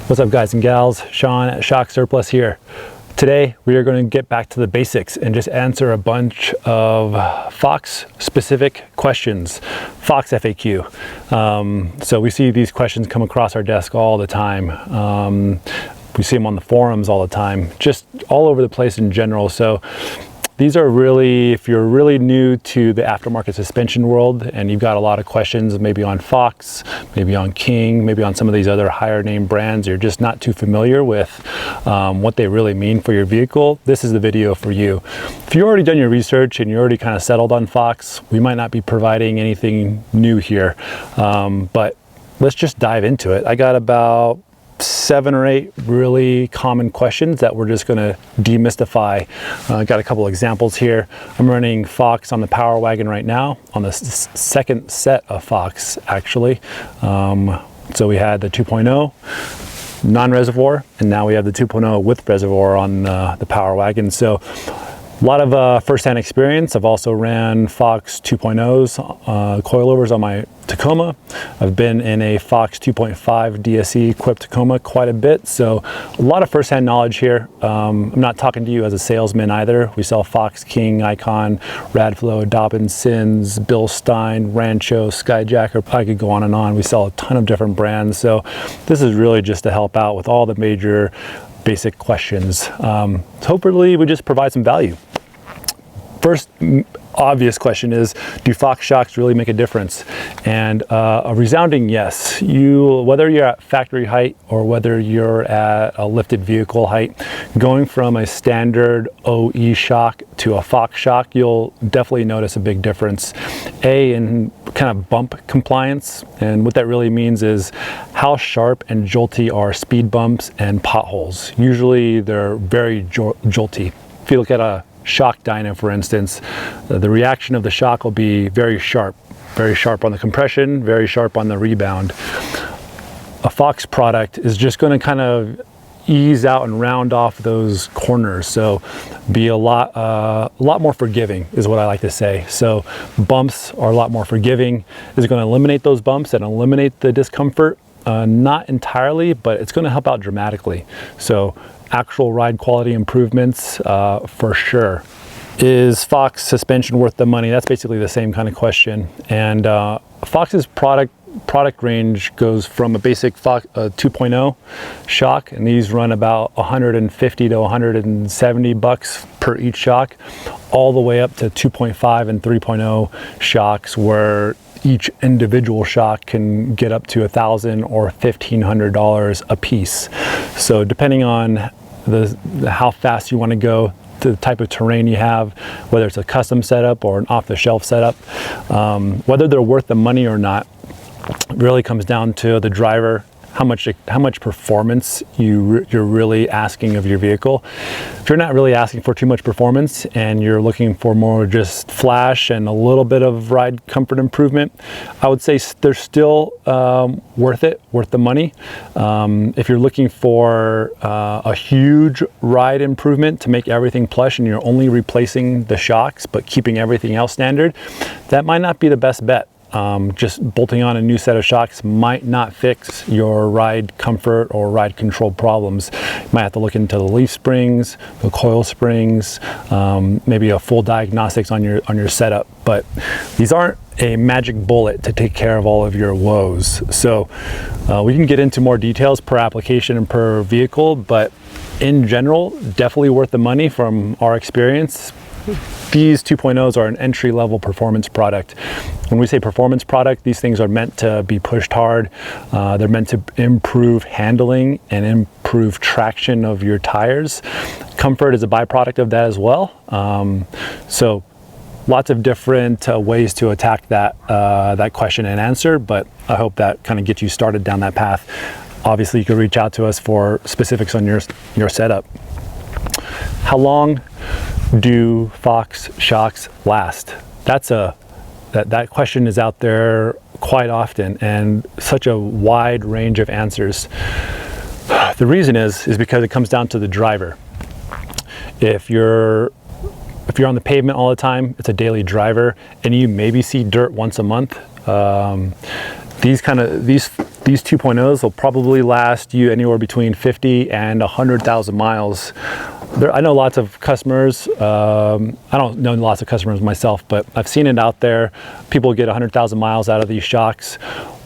What's up, guys and gals? Sean at Shock Surplus here. Today we are going to get back to the basics and just answer a bunch of Fox specific questions, Fox FAQ. So we see these questions come across our desk all the time. We see them on the forums all the time, just all over the place in general. So these are really, if you're really new to the aftermarket suspension world and you've got a lot of questions, maybe on Fox, maybe on King, maybe on some of these other higher name brands, you're just not too familiar with what they really mean for your vehicle, this is the video for you. If you've already done your research and you're already kind of settled on Fox, we might not be providing anything new here, but let's just dive into it. I got about 7 or 8 really common questions that we're just going to demystify. I got a couple examples here. I'm running Fox on the Power Wagon right now, on the second set of Fox actually. So we had the 2.0 non-reservoir, and now we have the 2.0 with reservoir on the Power Wagon. So a lot of first-hand experience. I've also ran Fox 2.0s, coilovers on my Tacoma. I've been in a Fox 2.5 DSE equipped Tacoma quite a bit, so a lot of first-hand knowledge here. I'm not talking to you as a salesman either. We sell Fox, King, Icon, Radflow, Dobbins, Sins, Bill Stein, Rancho, Skyjacker. I could go on and on. We sell a ton of different brands, so this is really just to help out with all the major basic questions. So hopefully we just provide some value. First obvious question is, do Fox shocks really make a difference? And a resounding yes. Whether you're at factory height or whether you're at a lifted vehicle height, going from a standard OE shock to a Fox shock, you'll definitely notice a big difference. In kind of bump compliance, and what that really means is how sharp and jolty are speed bumps and potholes. Usually they're very jolty. If you look at a shock dyno, for instance, the reaction of the shock will be very sharp on the compression, very sharp on the rebound. A Fox product is just going to kind of ease out and round off those corners, so be a lot more forgiving is what I like to say. So bumps are a lot more forgiving. It's going to eliminate those bumps and eliminate the discomfort, not entirely, but it's going to help out dramatically. So actual ride quality improvements for sure. Is Fox suspension worth the money? That's basically the same kind of question. And Fox's product range goes from a basic Fox 2.0 shock, and these run about 150 to 170 bucks per each shock, all the way up to 2.5 and 3.0 shocks, where each individual shock can get up to $1,000 or $1,500 a piece. So depending on how fast you want to go, the type of terrain you have, whether it's a custom setup or an off-the-shelf setup, whether they're worth the money or not really comes down to the driver, how much performance you're really asking of your vehicle. If you're not really asking for too much performance and you're looking for more just flash and a little bit of ride comfort improvement, I would say they're still worth the money. If you're looking for a huge ride improvement to make everything plush and you're only replacing the shocks but keeping everything else standard, that might not be the best bet. Just bolting on a new set of shocks might not fix your ride comfort or ride control problems. You might have to look into the leaf springs, the coil springs, maybe a full diagnostics on your setup. But these aren't a magic bullet to take care of all of your woes. So we can get into more details per application and per vehicle, but in general, definitely worth the money from our experience. These 2.0s are an entry-level performance product. When we say performance product, these things are meant to be pushed hard. They're meant to improve handling and improve traction of your tires. Comfort is a byproduct of that as well. So lots of different ways to attack that question and answer, but I hope that kind of gets you started down that path. Obviously, you can reach out to us for specifics on your setup. How long do Fox shocks last? That question is out there quite often, and such a wide range of answers. The reason is because it comes down to the driver. If you're on the pavement all the time, it's a daily driver, and you maybe see dirt once a month, these 2.0s will probably last you anywhere between 50 and 100,000 miles. I know lots of customers, I don't know lots of customers myself, but I've seen it out there. People get 100,000 miles out of these shocks.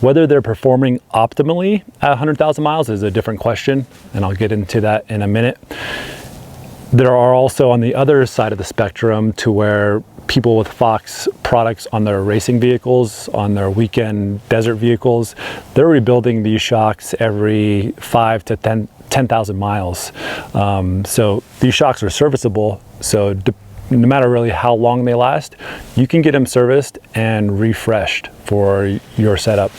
Whether they're performing optimally at 100,000 miles is a different question, and I'll get into that in a minute. There are also on the other side of the spectrum to where people with Fox products on their racing vehicles, on their weekend desert vehicles, they're rebuilding these shocks every 5 to 10,000 miles. So these shocks are serviceable. So no matter really how long they last, you can get them serviced and refreshed for your setup.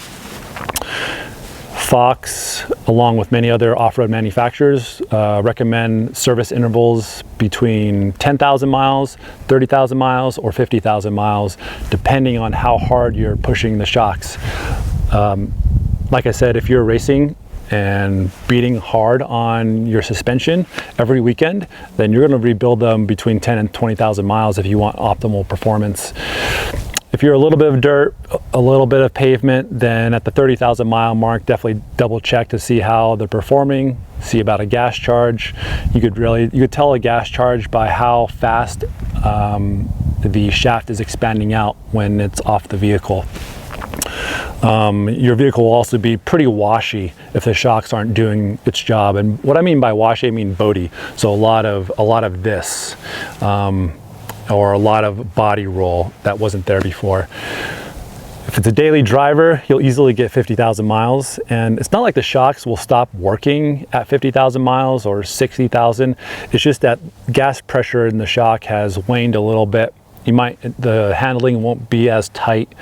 Fox, along with many other off-road manufacturers, recommend service intervals between 10,000 miles, 30,000 miles, or 50,000 miles, depending on how hard you're pushing the shocks. Like I said, if you're racing and beating hard on your suspension every weekend, then you're going to rebuild them between 10 and 20,000 miles if you want optimal performance. If you're a little bit of dirt, a little bit of pavement, then at the 30,000 mile mark, definitely double check to see how they're performing, see about a gas charge. You could tell a gas charge by how fast the shaft is expanding out when it's off the vehicle. Your vehicle will also be pretty washy if the shocks aren't doing its job. And what I mean by washy, I mean boaty. So a lot of this. Or a lot of body roll that wasn't there before. If it's a daily driver, you'll easily get 50,000 miles, and it's not like the shocks will stop working at 50,000 miles or 60,000. It's just that gas pressure in the shock has waned a little bit. The handling won't be as tight.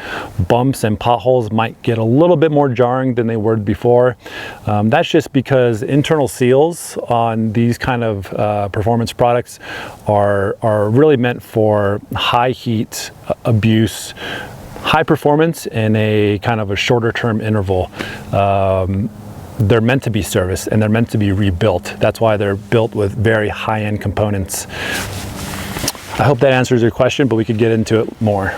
Bumps and potholes might get a little bit more jarring than they were before. That's just because internal seals on these kind of performance products are really meant for high heat abuse, high performance in a kind of a shorter term interval. They're meant to be serviced and they're meant to be rebuilt. That's why they're built with very high-end components. I hope that answers your question, but we could get into it more.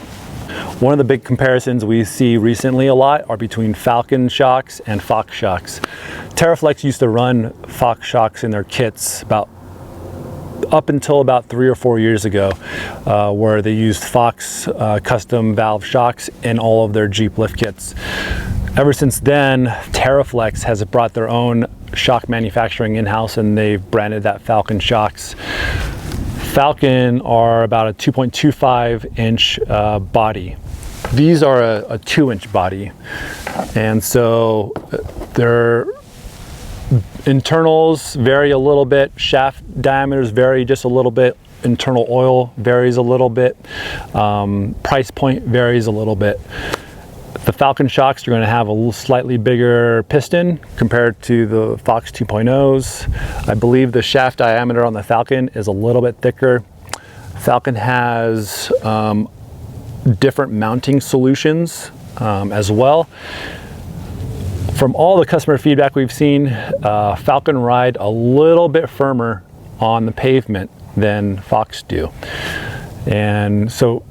One of the big comparisons we see recently a lot are between FALCON shocks and Fox shocks. TerraFlex used to run Fox shocks in their kits up until about 3 or 4 years ago, where they used Fox custom valve shocks in all of their Jeep lift kits. Ever since then, TerraFlex has brought their own shock manufacturing in-house, and they've branded that FALCON shocks. FALCON are about a 2.25 inch body. These are a 2-inch body, and so their internals vary a little bit, shaft diameters vary just a little bit, internal oil varies a little bit, price point varies a little bit. The FALCON shocks are going to have a slightly bigger piston compared to the Fox 2.0s. I believe the shaft diameter on the FALCON is a little bit thicker. FALCON has different mounting solutions as well. From all the customer feedback we've seen, FALCON ride a little bit firmer on the pavement than Fox do. And so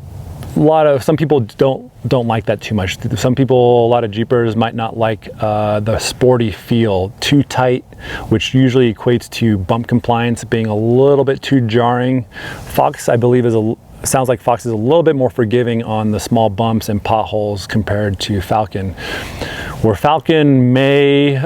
some people don't like that too much. Some people, a lot of Jeepers might not like the sporty feel, too tight, which usually equates to bump compliance being a little bit too jarring. Fox, I believe, sounds like Fox is a little bit more forgiving on the small bumps and potholes compared to FALCON. Where FALCON may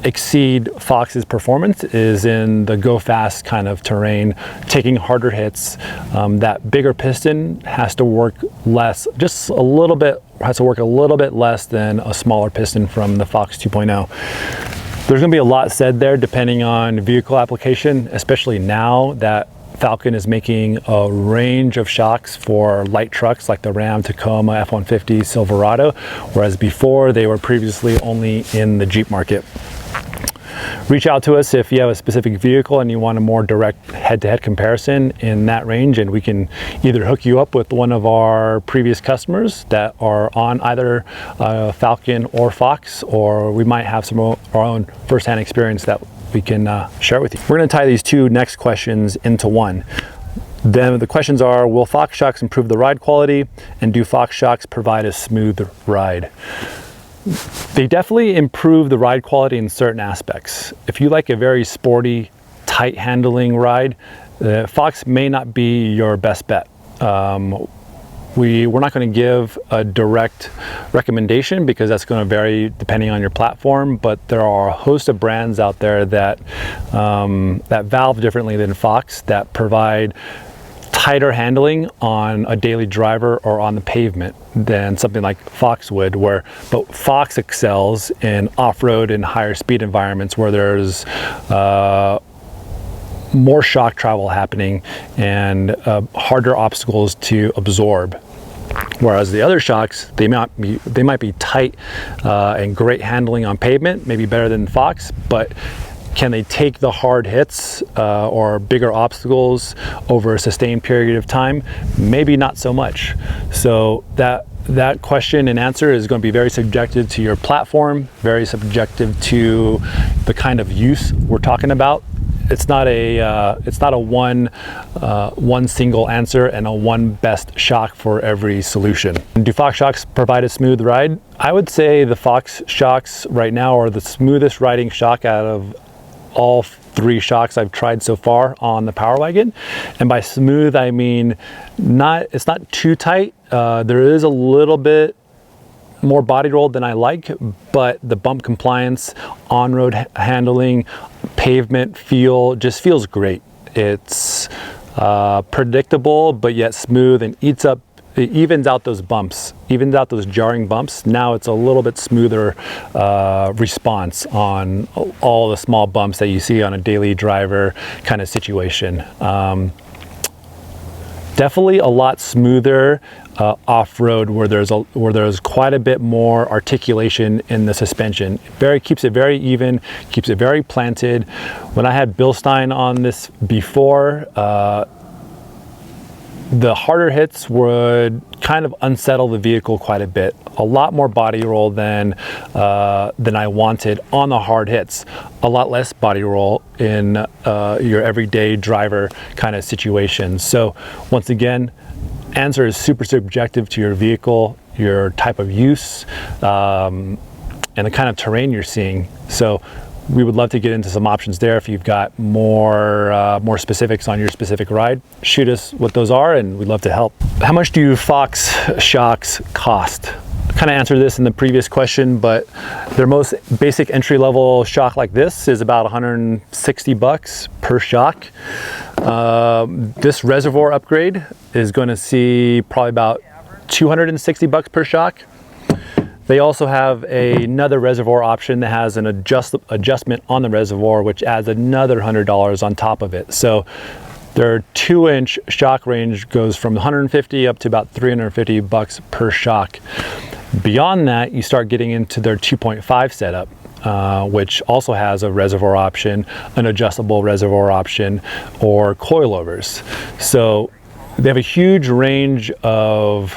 exceed Fox's performance is in the go fast kind of terrain, taking harder hits. That bigger piston has to work less, just a little bit, has to work a little bit less than a smaller piston from the Fox 2.0. There's going to be a lot said there depending on vehicle application, especially now that FALCON is making a range of shocks for light trucks like the Ram, Tacoma, F-150, Silverado, whereas before they were previously only in the Jeep market. Reach out to us if you have a specific vehicle and you want a more direct head-to-head comparison in that range, and we can either hook you up with one of our previous customers that are on either FALCON or Fox, or we might have some of our own first-hand experience that we can share with you. We're going to tie these two next questions into one. Then the questions are, will Fox shocks improve the ride quality, and do Fox shocks provide a smooth ride? They definitely improve the ride quality in certain aspects. If you like a very sporty, tight handling ride, Fox may not be your best bet. We're not going to give a direct recommendation because that's going to vary depending on your platform, but there are a host of brands out there that that valve differently than Fox, that provide tighter handling on a daily driver or on the pavement than something like Fox would, but Fox excels in off-road and higher speed environments where there's more shock travel happening and harder obstacles to absorb. Whereas the other shocks, they might be tight and great handling on pavement, maybe better than Fox, but can they take the hard hits or bigger obstacles over a sustained period of time? Maybe not so much. So that question and answer is going to be very subjective to your platform, very subjective to the kind of use we're talking about. It's not a one single answer and a one best shock for every solution. Do Fox shocks provide a smooth ride? I would say the Fox shocks right now are the smoothest riding shock out of all three shocks I've tried so far on the Power Wagon. And by smooth, I mean it's not too tight. There is a little bit more body roll than I like, but the bump compliance, on-road handling, pavement feel just feels great. It's predictable, but yet smooth, and it evens out those bumps, evens out those jarring bumps. Now it's a little bit smoother response on all the small bumps that you see on a daily driver kind of situation. Definitely a lot smoother off-road where there's quite a bit more articulation in the suspension. Keeps it very even, keeps it very planted. When I had Bilstein on this before, the harder hits would kind of unsettle the vehicle quite a bit. A lot more body roll than I wanted on the hard hits. A lot less body roll in your everyday driver kind of situation. So once again, answer is super subjective to your vehicle, your type of use, and the kind of terrain you're seeing. So we would love to get into some options there. If you've got more specifics on your specific ride, shoot us what those are and we'd love to help. How much do Fox shocks cost? I kind of answered this in the previous question, but their most basic entry-level shock like this is about 160 bucks per shock. This reservoir upgrade is going to see probably about 260 bucks per shock. They also have another reservoir option that has an adjustment on the reservoir, which adds another $100 on top of it. So their 2-inch shock range goes from 150 up to about 350 bucks per shock. Beyond that, you start getting into their 2.5 setup, which also has a reservoir option, an adjustable reservoir option, or coilovers. So they have a huge range of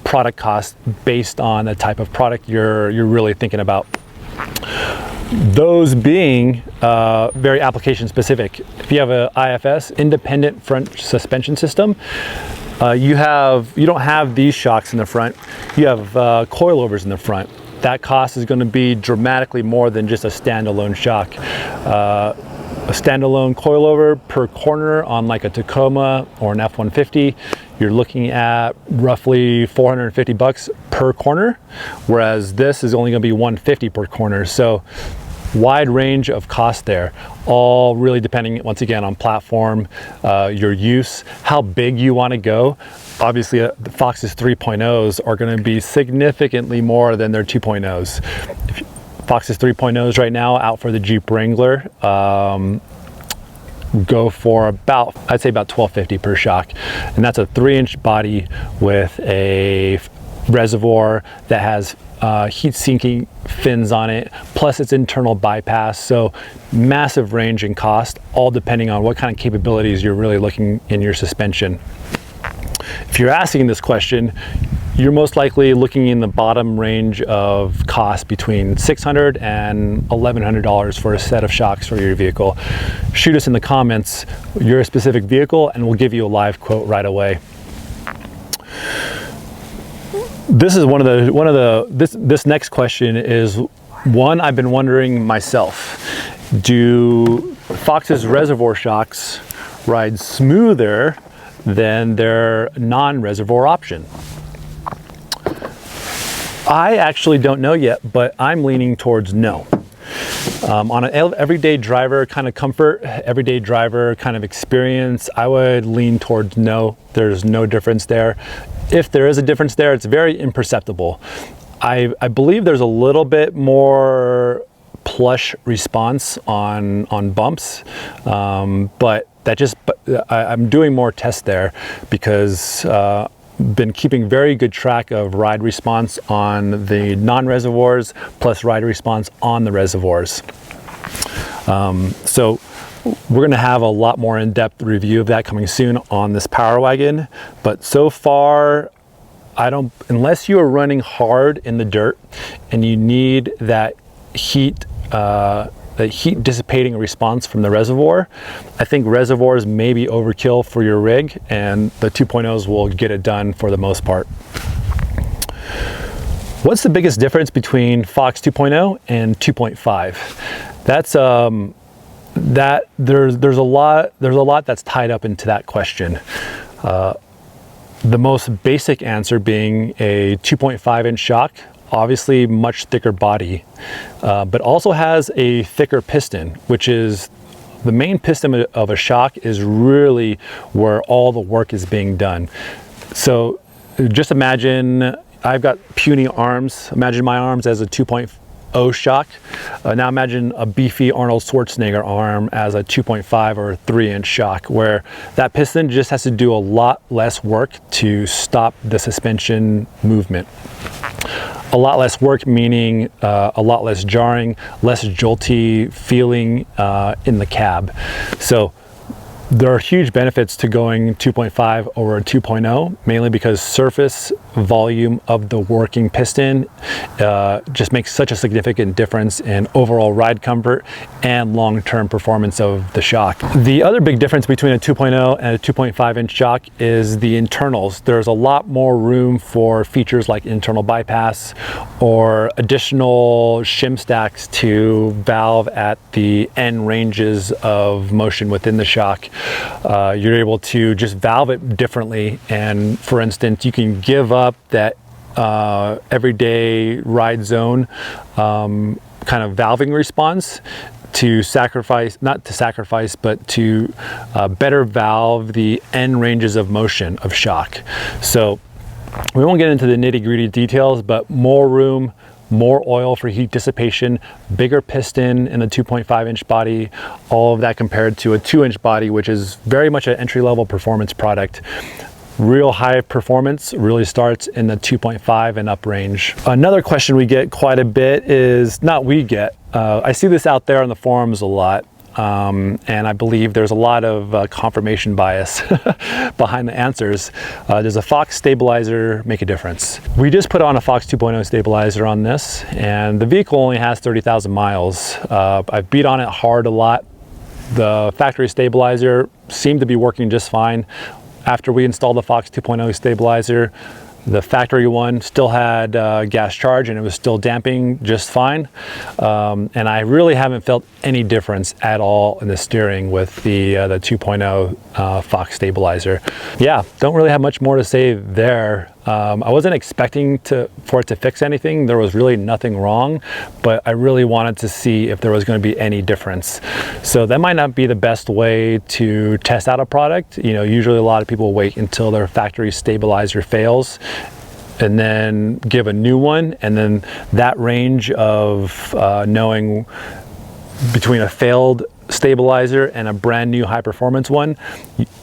product costs based on the type of product you're really thinking about. Those being very application specific. If you have an IFS, independent front suspension system, you don't have these shocks in the front. You have coilovers in the front. That cost is going to be dramatically more than just a standalone shock. A standalone coilover per corner on like a Tacoma or an F-150, you're looking at roughly 450 bucks per corner, whereas this is only going to be 150 per corner. So wide range of cost there, all really depending once again on platform, your use, how big you want to go. Obviously the Fox's 3.0s are going to be significantly more than their 2.0s. Fox's 3.0s right now out for the Jeep Wrangler go for I'd say about $1,250 per shock, and that's a 3-inch body with a reservoir that has heat sinking fins on it, plus its internal bypass. So massive range in cost, all depending on what kind of capabilities you're really looking in your suspension. If you're asking this question, you're most likely looking in the bottom range of cost between $600 and $1,100 for a set of shocks for your vehicle. Shoot us in the comments your specific vehicle and we'll give you a live quote right away. This is this next question is one I've been wondering myself. Do Fox's reservoir shocks ride smoother than their non-reservoir option? I actually don't know yet, but I'm leaning towards no. On an everyday driver kind of comfort, everyday driver kind of experience, I would lean towards no. There's no difference there. If there is a difference there, it's very imperceptible. I believe there's a little bit more plush response on bumps, but I'm doing more tests there because been keeping very good track of ride response on the non-reservoirs plus ride response on the reservoirs. So we're going to have a lot more in-depth review of that coming soon on this Power Wagon, but so far unless you are running hard in the dirt and you need that heat dissipating response from the reservoir, I think reservoirs may be overkill for your rig, and the 2.0s will get it done for the most part. What's the biggest difference between Fox 2.0 and 2.5? That's there's a lot that's tied up into that question. The most basic answer being a 2.5-inch shock, obviously much thicker body, but also has a thicker piston, which is the main piston of a shock is really where all the work is being done. So just imagine I've got puny arms. Imagine my arms as a 2.0 shock. Now imagine a beefy Arnold Schwarzenegger arm as a 2.5 or 3-inch shock, where that piston just has to do a lot less work to stop the suspension movement. A lot less work meaning a lot less jarring, less jolty feeling in the cab. So there are huge benefits to going 2.5 over 2.0, mainly because surface volume of the working piston just makes such a significant difference in overall ride comfort and long-term performance of the shock. The other big difference between a 2.0 and a 2.5-inch shock is the internals. There's a lot more room for features like internal bypass or additional shim stacks to valve at the end ranges of motion within the shock. You're able to just valve it differently, and for instance you can give up that everyday ride zone kind of valving response to better valve the end ranges of motion of shock. So we won't get into the nitty-gritty details, but more room, more oil for heat dissipation, bigger piston in the 2.5-inch body, all of that compared to a 2-inch body, which is very much an entry-level performance product. Real high performance really starts in the 2.5 and up range. Another question we get quite a bit is, I see this out there on the forums a lot. And I believe there's a lot of confirmation bias behind the answers. Does a Fox stabilizer make a difference? We just put on a Fox 2.0 stabilizer on this, and the vehicle only has 30,000 miles. I've beat on it hard a lot. The factory stabilizer seemed to be working just fine. After we installed the Fox 2.0 stabilizer, the factory one still had gas charge and it was still damping just fine. And I really haven't felt any difference at all in the steering with the 2.0 Fox stabilizer. Yeah, don't really have much more to say there. I wasn't expecting for it to fix anything. There was really nothing wrong, but I really wanted to see if there was going to be any difference. So that might not be the best way to test out a product. You know, usually a lot of people wait until their factory stabilizer fails and then give a new one, and then that range of knowing between a failed stabilizer and a brand new high performance one,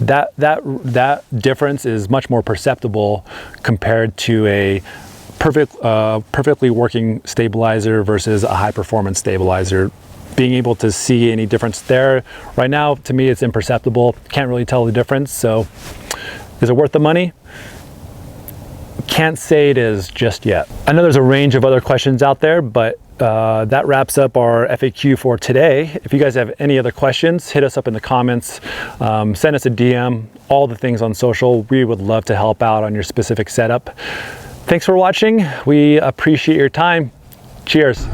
that difference is much more perceptible compared to a perfectly working stabilizer versus a high performance stabilizer. Being able to see any difference there right now, to me, it's imperceptible. Can't really tell the difference. So is it worth the money? can't say it is just yet. I know there's a range of other questions out there, but that wraps up our FAQ for today. If you guys have any other questions, hit us up in the comments, send us a DM, all the things on social. We would love to help out on your specific setup. Thanks for watching. We appreciate your time. Cheers.